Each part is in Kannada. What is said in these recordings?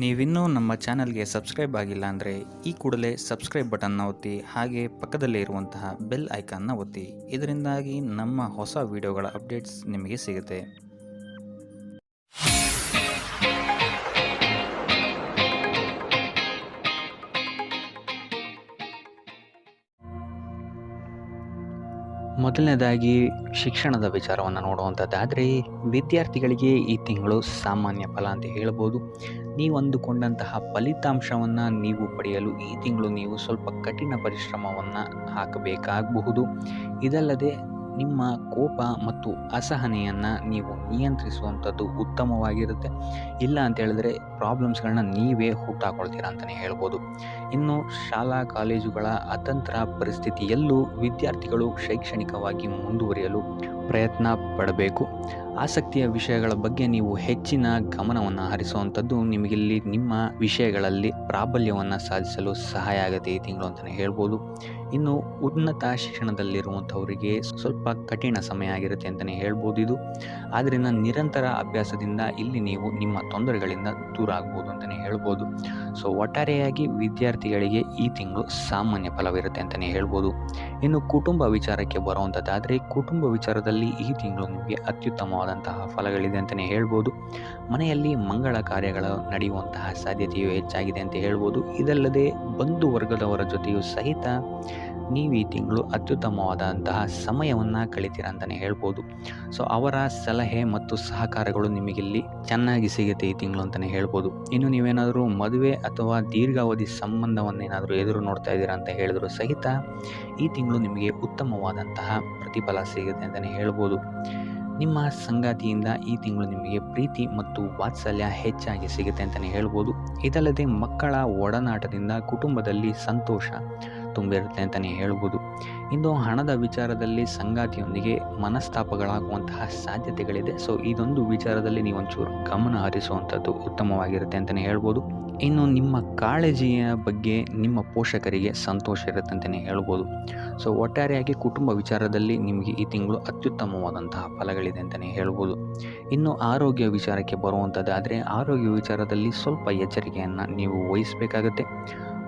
ನೀವಿನ್ನೂ ನಮ್ಮ ಚಾನಲ್ಗೆ ಸಬ್ಸ್ಕ್ರೈಬ್ ಆಗಿಲ್ಲ ಅಂದರೆ ಈ ಕೂಡಲೇ ಸಬ್ಸ್ಕ್ರೈಬ್ ಬಟನ್ನ ಒತ್ತಿ, ಹಾಗೆ ಪಕ್ಕದಲ್ಲೇ ಇರುವಂತಹ ಬೆಲ್ ಐಕಾನ್ನ ಒತ್ತಿ. ಇದರಿಂದಾಗಿ ನಮ್ಮ ಹೊಸ ವಿಡಿಯೋಗಳ ಅಪ್ಡೇಟ್ಸ್ ನಿಮಗೆ ಸಿಗುತ್ತೆ. ಮೊದಲನೇದಾಗಿ ಶಿಕ್ಷಣದ ವಿಚಾರವನ್ನು ನೋಡುವಂಥದ್ದಾದರೆ, ವಿದ್ಯಾರ್ಥಿಗಳಿಗೆ ಈ ತಿಂಗಳು ಸಾಮಾನ್ಯ ಫಲ ಅಂತ ಹೇಳ್ಬೋದು. ನೀವು ಅಂದುಕೊಂಡಂತಹ ಫಲಿತಾಂಶವನ್ನು ನೀವು ಪಡೆಯಲು ಈ ತಿಂಗಳು ನೀವು ಸ್ವಲ್ಪ ಕಠಿಣ ಪರಿಶ್ರಮವನ್ನು ಹಾಕಬೇಕಾಗಬಹುದು. ಇದಲ್ಲದೆ ನಿಮ್ಮ ಕೋಪ ಮತ್ತು ಅಸಹನೆಯನ್ನು ನೀವು ನಿಯಂತ್ರಿಸುವಂಥದ್ದು ಉತ್ತಮವಾಗಿರುತ್ತೆ. ಇಲ್ಲ ಅಂತ ಹೇಳಿದ್ರೆ ಪ್ರಾಬ್ಲಮ್ಸ್ಗಳನ್ನ ನೀವೇ ಹುಟ್ಟಾಕೊಳ್ತೀರ ಅಂತಲೇ ಹೇಳ್ಬೋದು. ಇನ್ನು ಶಾಲಾ ಕಾಲೇಜುಗಳ ಅತಂತ್ರ ಪರಿಸ್ಥಿತಿಯಲ್ಲೂ ವಿದ್ಯಾರ್ಥಿಗಳು ಶೈಕ್ಷಣಿಕವಾಗಿ ಮುಂದುವರಿಯಲು ಪ್ರಯತ್ನ ಪಡಬೇಕು. ಆಸಕ್ತಿಯ ವಿಷಯಗಳ ಬಗ್ಗೆ ನೀವು ಹೆಚ್ಚಿನ ಗಮನವನ್ನು ಹರಿಸುವಂಥದ್ದು ನಿಮಗಿಲ್ಲಿ ನಿಮ್ಮ ವಿಷಯಗಳಲ್ಲಿ ಪ್ರಾಬಲ್ಯವನ್ನು ಸಾಧಿಸಲು ಸಹಾಯ ಆಗುತ್ತೆ ಈ ತಿಂಗಳು ಅಂತಲೇ ಹೇಳ್ಬೋದು. ಇನ್ನು ಉನ್ನತ ಶಿಕ್ಷಣದಲ್ಲಿರುವಂಥವರಿಗೆ ಸ್ವಲ್ಪ ಕಠಿಣ ಸಮಯ ಆಗಿರುತ್ತೆ ಅಂತಲೇ ಹೇಳ್ಬೋದು ಇದು. ಆದ್ದರಿಂದ ನಿರಂತರ ಅಭ್ಯಾಸದಿಂದ ಇಲ್ಲಿ ನೀವು ನಿಮ್ಮ ತೊಂದರೆಗಳಿಂದ ದೂರ ಆಗ್ಬೋದು ಅಂತಲೇ ಹೇಳ್ಬೋದು. ಸೊ ಒಟ್ಟಾರೆಯಾಗಿ ವಿದ್ಯಾರ್ಥಿಗಳಿಗೆ ಈ ತಿಂಗಳು ಸಾಮಾನ್ಯ ಫಲವಿರುತ್ತೆ ಅಂತಲೇ ಹೇಳ್ಬೋದು. ಇನ್ನು ಕುಟುಂಬ ವಿಚಾರಕ್ಕೆ ಬರುವಂಥದ್ದಾದರೆ, ಕುಟುಂಬ ವಿಚಾರದಲ್ಲಿ ಈ ತಿಂಗಳು ನಿಮಗೆ ಅತ್ಯುತ್ತಮವಾದಂತಹ ಫಲಗಳಿದೆ ಅಂತಲೇ ಹೇಳ್ಬೋದು. ಮನೆಯಲ್ಲಿ ಮಂಗಳ ಕಾರ್ಯಗಳು ನಡೆಯುವಂತಹ ಸಾಧ್ಯತೆಯು ಹೆಚ್ಚಾಗಿದೆ ಅಂತ ಹೇಳ್ಬೋದು. ಇದಲ್ಲದೆ ಬಂಧು ವರ್ಗದವರ ಜೊತೆಯೂ ಸಹಿತ ನೀವು ಈ ತಿಂಗಳು ಅತ್ಯುತ್ತಮವಾದಂತಹ ಸಮಯವನ್ನು ಕಳಿತೀರ ಅಂತಲೇ ಹೇಳ್ಬೋದು. ಸೊ ಅವರ ಸಲಹೆ ಮತ್ತು ಸಹಕಾರಗಳು ನಿಮಗಿಲ್ಲಿ ಚೆನ್ನಾಗಿ ಸಿಗುತ್ತೆ ಈ ತಿಂಗಳು ಅಂತಲೇ ಹೇಳ್ಬೋದು. ಇನ್ನು ನೀವೇನಾದರೂ ಮದುವೆ ಅಥವಾ ದೀರ್ಘಾವಧಿ ಸಂಬಂಧವನ್ನೇನಾದರೂ ಎದುರು ನೋಡ್ತಾ ಇದ್ದೀರಾ ಅಂತ ಹೇಳಿದ್ರು ಸಹಿತ ಈ ತಿಂಗಳು ನಿಮಗೆ ಉತ್ತಮವಾದಂತಹ ಪ್ರತಿಫಲ ಸಿಗುತ್ತೆ ಅಂತಲೇ ಹೇಳ್ಬೋದು. ನಿಮ್ಮ ಸಂಗಾತಿಯಿಂದ ಈ ತಿಂಗಳು ನಿಮಗೆ ಪ್ರೀತಿ ಮತ್ತು ವಾತ್ಸಲ್ಯ ಹೆಚ್ಚಾಗಿ ಸಿಗುತ್ತೆ ಅಂತಲೇ ಹೇಳ್ಬೋದು. ಇದಲ್ಲದೆ ಮಕ್ಕಳ ಒಡನಾಟದಿಂದ ಕುಟುಂಬದಲ್ಲಿ ಸಂತೋಷ ತುಂಬಿರುತ್ತೆ ಅಂತಲೇ ಹೇಳ್ಬೋದು. ಇನ್ನು ಹಣದ ವಿಚಾರದಲ್ಲಿ ಸಂಗಾತಿಯೊಂದಿಗೆ ಮನಸ್ತಾಪಗಳಾಗುವಂತಹ ಸಾಧ್ಯತೆಗಳಿದೆ. ಸೊ ಇದೊಂದು ವಿಚಾರದಲ್ಲಿ ನೀವೊಂಚೂರು ಗಮನ ಹರಿಸುವಂಥದ್ದು ಉತ್ತಮವಾಗಿರುತ್ತೆ ಅಂತಲೇ ಹೇಳ್ಬೋದು. ಇನ್ನು ನಿಮ್ಮ ಕಾಳಜಿಯ ಬಗ್ಗೆ ನಿಮ್ಮ ಪೋಷಕರಿಗೆ ಸಂತೋಷ ಇರುತ್ತೆ ಅಂತಲೇ ಹೇಳ್ಬೋದು. ಸೊ ಒಟ್ಟಾರೆಯಾಗಿ ಕುಟುಂಬ ವಿಚಾರದಲ್ಲಿ ನಿಮಗೆ ಈ ತಿಂಗಳು ಅತ್ಯುತ್ತಮವಾದಂತಹ ಫಲಗಳಿದೆ ಅಂತಲೇ ಹೇಳ್ಬೋದು. ಇನ್ನು ಆರೋಗ್ಯ ವಿಚಾರಕ್ಕೆ ಬರುವಂಥದ್ದಾದರೆ, ಆರೋಗ್ಯ ವಿಚಾರದಲ್ಲಿ ಸ್ವಲ್ಪ ಎಚ್ಚರಿಕೆಯನ್ನು ನೀವು ವಹಿಸಬೇಕಾಗತ್ತೆ.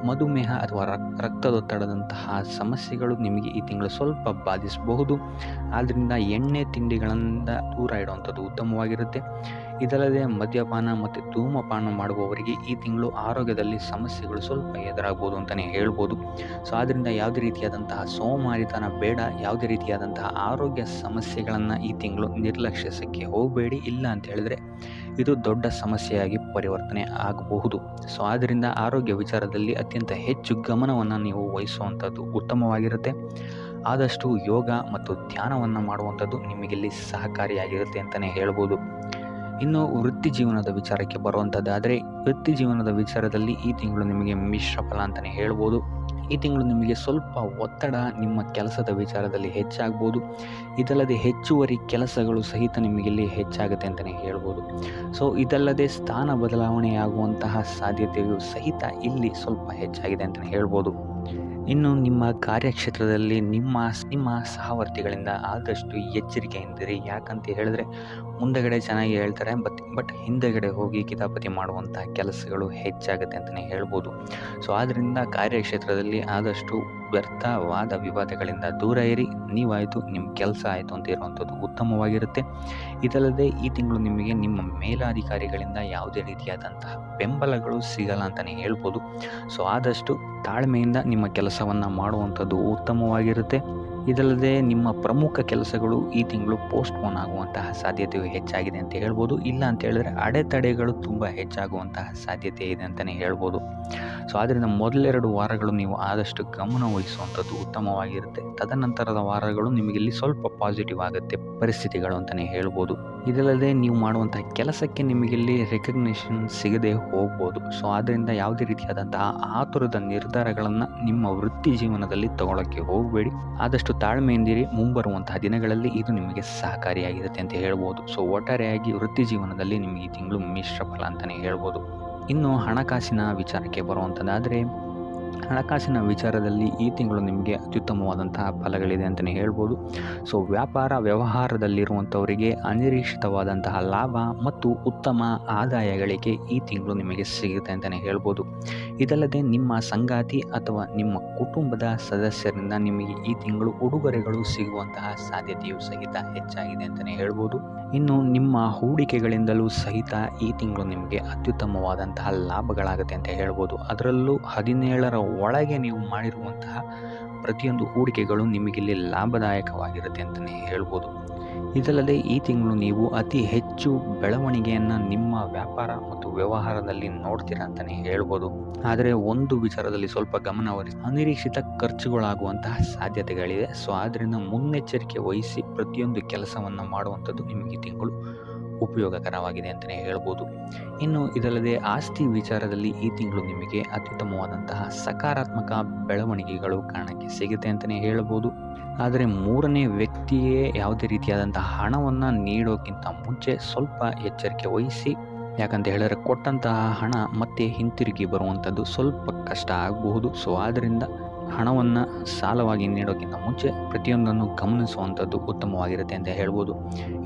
ಮಧುಮೇಹ ಅಥವಾ ರಕ್ತದೊತ್ತಡದಂತಹ ಸಮಸ್ಯೆಗಳು ನಿಮಗೆ ಈ ತಿಂಗಳು ಸ್ವಲ್ಪ ಬಾಧಿಸಬಹುದು. ಆದ್ದರಿಂದ ಎಣ್ಣೆ ತಿಂಡಿಗಳಿಂದ ದೂರ ಇಡುವಂಥದ್ದು ಉತ್ತಮವಾಗಿರುತ್ತೆ. ಇದಲ್ಲದೆ ಮದ್ಯಪಾನ ಮತ್ತು ಧೂಮಪಾನ ಮಾಡುವವರಿಗೆ ಈ ತಿಂಗಳು ಆರೋಗ್ಯದಲ್ಲಿ ಸಮಸ್ಯೆಗಳು ಸ್ವಲ್ಪ ಎದುರಾಗ್ಬೋದು ಅಂತಲೇ ಹೇಳ್ಬೋದು. ಸೊ ಆದ್ದರಿಂದ ಯಾವುದೇ ರೀತಿಯಾದಂತಹ ಸೋಮಾರಿತನ ಬೇಡ. ಯಾವುದೇ ರೀತಿಯಾದಂತಹ ಆರೋಗ್ಯ ಸಮಸ್ಯೆಗಳನ್ನು ಈ ತಿಂಗಳು ನಿರ್ಲಕ್ಷಿಸಕ್ಕೆ ಹೋಗಬೇಡಿ. ಇಲ್ಲ ಅಂತ ಹೇಳಿದ್ರೆ ಇದು ದೊಡ್ಡ ಸಮಸ್ಯೆಯಾಗಿ ಪರಿವರ್ತನೆ ಆಗಬಹುದು. ಸೊ ಆದ್ದರಿಂದ ಆರೋಗ್ಯ ವಿಚಾರದಲ್ಲಿ ಅತ್ಯಂತ ಹೆಚ್ಚು ಗಮನವನ್ನು ನೀವು ವಹಿಸುವಂಥದ್ದು ಉತ್ತಮವಾಗಿರುತ್ತೆ. ಆದಷ್ಟು ಯೋಗ ಮತ್ತು ಧ್ಯಾನವನ್ನು ಮಾಡುವಂಥದ್ದು ನಿಮಗಿಲ್ಲಿ ಸಹಕಾರಿಯಾಗಿರುತ್ತೆ ಅಂತಲೇ ಹೇಳ್ಬೋದು. ಇನ್ನು ವೃತ್ತಿ ಜೀವನದ ವಿಚಾರಕ್ಕೆ ಬರುವಂಥದ್ದಾದರೆ, ವೃತ್ತಿ ಜೀವನದ ವಿಚಾರದಲ್ಲಿ ಈ ತಿಂಗಳು ನಿಮಗೆ ಮಿಶ್ರ ಫಲ ಅಂತಲೇ ಹೇಳ್ಬೋದು. ಈ ತಿಂಗಳು ನಿಮಗೆ ಸ್ವಲ್ಪ ಒತ್ತಡ ನಿಮ್ಮ ಕೆಲಸದ ವಿಚಾರದಲ್ಲಿ ಹೆಚ್ಚಾಗ್ಬೋದು. ಇದಲ್ಲದೆ ಹೆಚ್ಚುವರಿ ಕೆಲಸಗಳು ಸಹಿತ ನಿಮಗಿಲ್ಲಿ ಹೆಚ್ಚಾಗುತ್ತೆ ಅಂತಲೇ ಹೇಳ್ಬೋದು. ಸೊ ಇದಲ್ಲದೆ ಸ್ಥಾನ ಬದಲಾವಣೆಯಾಗುವಂತಹ ಸಾಧ್ಯತೆಯು ಸಹಿತ ಇಲ್ಲಿ ಸ್ವಲ್ಪ ಹೆಚ್ಚಾಗಿದೆ ಅಂತಲೇ ಹೇಳ್ಬೋದು. ಇನ್ನು ನಿಮ್ಮ ಕಾರ್ಯಕ್ಷೇತ್ರದಲ್ಲಿ ನಿಮ್ಮ ಸಹವರ್ತಿಗಳಿಂದ ಆದಷ್ಟು ಎಚ್ಚರಿಕೆಯಿಂದಿರಿ. ಯಾಕಂತ ಹೇಳಿದ್ರೆ ಮುಂದಗಡೆ ಚೆನ್ನಾಗಿ ಹೇಳ್ತಾರೆ, ಬಟ್ ಹಿಂದಗಡೆ ಹೋಗಿ ಕಿತಾಪತಿ ಮಾಡುವಂಥ ಕೆಲಸಗಳು ಹೆಚ್ಚಾಗುತ್ತೆ ಅಂತಲೇ ಹೇಳ್ಬೋದು. ಸೊ ಆದ್ದರಿಂದ ಕಾರ್ಯಕ್ಷೇತ್ರದಲ್ಲಿ ಆದಷ್ಟು ವ್ಯರ್ಥ ವಾದ ವಿವಾದಗಳಿಂದ ದೂರ ಇರಿ. ನೀವಾಯಿತು, ನಿಮ್ಮ ಕೆಲಸ ಆಯಿತು ಅಂತ ಇರುವಂಥದ್ದು ಉತ್ತಮವಾಗಿರುತ್ತೆ. ಇದಲ್ಲದೆ ಈ ತಿಂಗಳು ನಿಮಗೆ ನಿಮ್ಮ ಮೇಲಾಧಿಕಾರಿಗಳಿಂದ ಯಾವುದೇ ರೀತಿಯಾದಂತಹ ಬೆಂಬಲಗಳು ಸಿಗಲ್ಲ ಅಂತಲೇ ಹೇಳ್ಬೋದು. ಸೊ ಆದಷ್ಟು ತಾಳ್ಮೆಯಿಂದ ನಿಮ್ಮ ಕೆಲಸವನ್ನು ಮಾಡುವಂಥದ್ದು ಉತ್ತಮವಾಗಿರುತ್ತೆ. ಇದಲ್ಲದೆ ನಿಮ್ಮ ಪ್ರಮುಖ ಕೆಲಸಗಳು ಈ ತಿಂಗಳು ಪೋಸ್ಟ್ಪೋನ್ ಆಗುವಂತಹ ಸಾಧ್ಯತೆಯು ಹೆಚ್ಚಾಗಿದೆ ಅಂತ ಹೇಳ್ಬೋದು. ಇಲ್ಲ ಅಂತ ಹೇಳಿದ್ರೆ ಅಡೆತಡೆಗಳು ತುಂಬ ಹೆಚ್ಚಾಗುವಂತಹ ಸಾಧ್ಯತೆ ಇದೆ ಅಂತಲೇ ಹೇಳ್ಬೋದು. ಸೊ ಆದ್ದರಿಂದ ಮೊದಲೆರಡು ವಾರಗಳು ನೀವು ಆದಷ್ಟು ಗಮನ ವಹಿಸುವಂಥದ್ದು ಉತ್ತಮವಾಗಿರುತ್ತೆ. ತದನಂತರದ ವಾರಗಳು ನಿಮಗಿಲ್ಲಿ ಸ್ವಲ್ಪ ಪಾಸಿಟಿವ್ ಆಗುತ್ತೆ ಪರಿಸ್ಥಿತಿಗಳು ಅಂತಲೇ ಹೇಳ್ಬೋದು. ಇದಲ್ಲದೆ ನೀವು ಮಾಡುವಂತಹ ಕೆಲಸಕ್ಕೆ ನಿಮಗಿಲ್ಲಿ ರೆಕಗ್ನಿಷನ್ ಸಿಗದೆ ಹೋಗ್ಬೋದು. ಸೊ ಆದ್ದರಿಂದ ಯಾವುದೇ ರೀತಿಯಾದಂತಹ ಆತುರದ ನಿರ್ಧಾರಗಳನ್ನು ನಿಮ್ಮ ವೃತ್ತಿ ಜೀವನದಲ್ಲಿ ತಗೊಳ್ಳೋಕ್ಕೆ ಹೋಗಬೇಡಿ. ಆದಷ್ಟು ತಾಳ್ಮೆಯಿಂದಿರಿ. ಮುಂಬರುವಂತಹ ದಿನಗಳಲ್ಲಿ ಇದು ನಿಮಗೆ ಸಹಕಾರಿಯಾಗಿರುತ್ತೆ ಅಂತ ಹೇಳ್ಬೋದು. ಸೊ ಒಟ್ಟಾರೆಯಾಗಿ ವೃತ್ತಿ ಜೀವನದಲ್ಲಿ ನಿಮಗೆ ಈ ತಿಂಗಳು ಮಿಶ್ರ ಫಲ ಅಂತಲೇ ಹೇಳ್ಬೋದು. ಇನ್ನು ಹಣಕಾಸಿನ ವಿಚಾರಕ್ಕೆ ಬರುವಂಥದ್ದಾದರೆ, ಹಣಕಾಸಿನ ವಿಚಾರದಲ್ಲಿ ಈ ತಿಂಗಳು ನಿಮಗೆ ಅತ್ಯುತ್ತಮವಾದಂತಹ ಫಲಗಳಿದೆ ಅಂತಲೇ ಹೇಳ್ಬೋದು. ಸೊ ವ್ಯಾಪಾರ ವ್ಯವಹಾರದಲ್ಲಿರುವಂಥವರಿಗೆ ಅನಿರೀಕ್ಷಿತವಾದಂತಹ ಲಾಭ ಮತ್ತು ಉತ್ತಮ ಆದಾಯಗಳಿಗೆ ಈ ತಿಂಗಳು ನಿಮಗೆ ಸಿಗುತ್ತೆ ಅಂತಲೇ ಹೇಳ್ಬೋದು. ಇದಲ್ಲದೆ ನಿಮ್ಮ ಸಂಗಾತಿ ಅಥವಾ ನಿಮ್ಮ ಕುಟುಂಬದ ಸದಸ್ಯರಿಂದ ನಿಮಗೆ ಈ ತಿಂಗಳು ಉಡುಗೊರೆಗಳು ಸಿಗುವಂತಹ ಸಾಧ್ಯತೆಯೂ ಸಹಿತ ಹೆಚ್ಚಾಗಿದೆ ಅಂತಲೇ ಹೇಳ್ಬೋದು. ಇನ್ನು ನಿಮ್ಮ ಹೂಡಿಕೆಗಳಿಂದಲೂ ಸಹಿತ ಈ ತಿಂಗಳು ನಿಮಗೆ ಅತ್ಯುತ್ತಮವಾದಂತಹ ಲಾಭಗಳಾಗುತ್ತೆ ಅಂತ ಹೇಳ್ಬೋದು. ಅದರಲ್ಲೂ 17ರ ಒಳಗೆ ನೀವು ಮಾಡಿರುವಂತಹ ಪ್ರತಿಯೊಂದು ಹೂಡಿಕೆಗಳು ನಿಮಗಿಲ್ಲಿ ಲಾಭದಾಯಕವಾಗಿರುತ್ತೆ ಅಂತಲೇ ಹೇಳ್ಬೋದು. ಇದಲ್ಲದೆ ಈ ತಿಂಗಳು ನೀವು ಅತಿ ಹೆಚ್ಚು ಬೆಳವಣಿಗೆಯನ್ನು ನಿಮ್ಮ ವ್ಯಾಪಾರ ಮತ್ತು ವ್ಯವಹಾರದಲ್ಲಿ ನೋಡ್ತೀರಾ ಅಂತಲೇ ಹೇಳ್ಬೋದು. ಆದರೆ ಒಂದು ವಿಚಾರದಲ್ಲಿ ಸ್ವಲ್ಪ ಗಮನವಹಿಸಿ, ಅನಿರೀಕ್ಷಿತ ಖರ್ಚುಗಳಾಗುವಂತಹ ಸಾಧ್ಯತೆಗಳಿದೆ. ಸೊ ಆದ್ದರಿಂದ ಮುನ್ನೆಚ್ಚರಿಕೆ ವಹಿಸಿ ಪ್ರತಿಯೊಂದು ಕೆಲಸವನ್ನು ಮಾಡುವಂಥದ್ದು ನಿಮಗೆ ಈ ತಿಂಗಳು ಉಪಯೋಗಕರವಾಗಿದೆ ಅಂತಲೇ ಹೇಳ್ಬೋದು. ಇನ್ನು ಇದಲ್ಲದೆ ಆಸ್ತಿ ವಿಚಾರದಲ್ಲಿ ಈ ತಿಂಗಳು ನಿಮಗೆ ಅತ್ಯುತ್ತಮವಾದಂತಹ ಸಕಾರಾತ್ಮಕ ಬೆಳವಣಿಗೆಗಳು ಕಾರಣಕ್ಕೆ ಸಿಗುತ್ತೆ ಅಂತಲೇ ಹೇಳ್ಬೋದು. ಆದರೆ ಮೂರನೇ ವ್ಯಕ್ತಿಯೇ ಯಾವುದೇ ರೀತಿಯಾದಂತಹ ಹಣವನ್ನು ನೀಡೋಕ್ಕಿಂತ ಮುಂಚೆ ಸ್ವಲ್ಪ ಎಚ್ಚರಿಕೆ ವಹಿಸಿ. ಯಾಕಂತ ಹೇಳಿದ್ರೆ ಕೊಟ್ಟಂತಹ ಹಣ ಮತ್ತೆ ಹಿಂತಿರುಗಿ ಬರುವಂಥದ್ದು ಸ್ವಲ್ಪ ಕಷ್ಟ ಆಗಬಹುದು. ಸೊ ಆದ್ದರಿಂದ ಹಣವನ್ನು ಸಾಲವಾಗಿ ನೀಡೋಕ್ಕಿಂತ ಮುಂಚೆ ಪ್ರತಿಯೊಂದನ್ನು ಗಮನಿಸುವಂಥದ್ದು ಉತ್ತಮವಾಗಿರುತ್ತೆ ಅಂತ ಹೇಳ್ಬೋದು.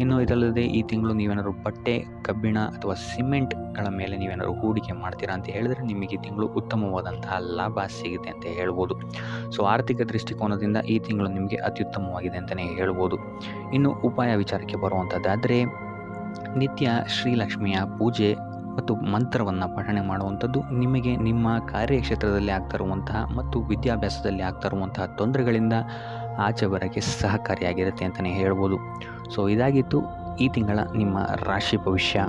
ಇನ್ನು ಇದಲ್ಲದೆ ಈ ತಿಂಗಳು ನೀವೇನಾದ್ರು ಬಟ್ಟೆ, ಕಬ್ಬಿಣ ಅಥವಾ ಸಿಮೆಂಟ್ಗಳ ಮೇಲೆ ನೀವೇನಾದ್ರು ಹೂಡಿಕೆ ಮಾಡ್ತೀರಾ ಅಂತ ಹೇಳಿದ್ರೆ ನಿಮಗೆ ಈ ತಿಂಗಳು ಉತ್ತಮವಾದಂತಹ ಲಾಭ ಸಿಗುತ್ತೆ ಅಂತ ಹೇಳ್ಬೋದು. ಸೊ ಆರ್ಥಿಕ ದೃಷ್ಟಿಕೋನದಿಂದ ಈ ತಿಂಗಳು ನಿಮಗೆ ಅತ್ಯುತ್ತಮವಾಗಿದೆ ಅಂತಲೇ ಹೇಳ್ಬೋದು. ಇನ್ನು ಉಪಾಯ ವಿಚಾರಕ್ಕೆ ಬರುವಂಥದ್ದಾದರೆ ನಿತ್ಯ ಶ್ರೀಲಕ್ಷ್ಮಿಯ ಪೂಜೆ ಮತ್ತು ಮಂತ್ರವನ್ನು ಪಠಣೆ ಮಾಡುವಂಥದ್ದು ನಿಮಗೆ ನಿಮ್ಮ ಕಾರ್ಯಕ್ಷೇತ್ರದಲ್ಲಿ ಆಗ್ತಾ ಇರುವಂತಹ ಮತ್ತು ವಿದ್ಯಾಭ್ಯಾಸದಲ್ಲಿ ಆಗ್ತಾ ಇರುವಂತಹ ತೊಂದರೆಗಳಿಂದ ಆಚೆ ಬರೋಕ್ಕೆ ಸಹಕಾರಿಯಾಗಿರುತ್ತೆ ಅಂತಲೇ ಹೇಳ್ಬೋದು. ಸೊ ಇದಾಗಿತ್ತು ಈ ತಿಂಗಳ ನಿಮ್ಮ ರಾಶಿ ಭವಿಷ್ಯ.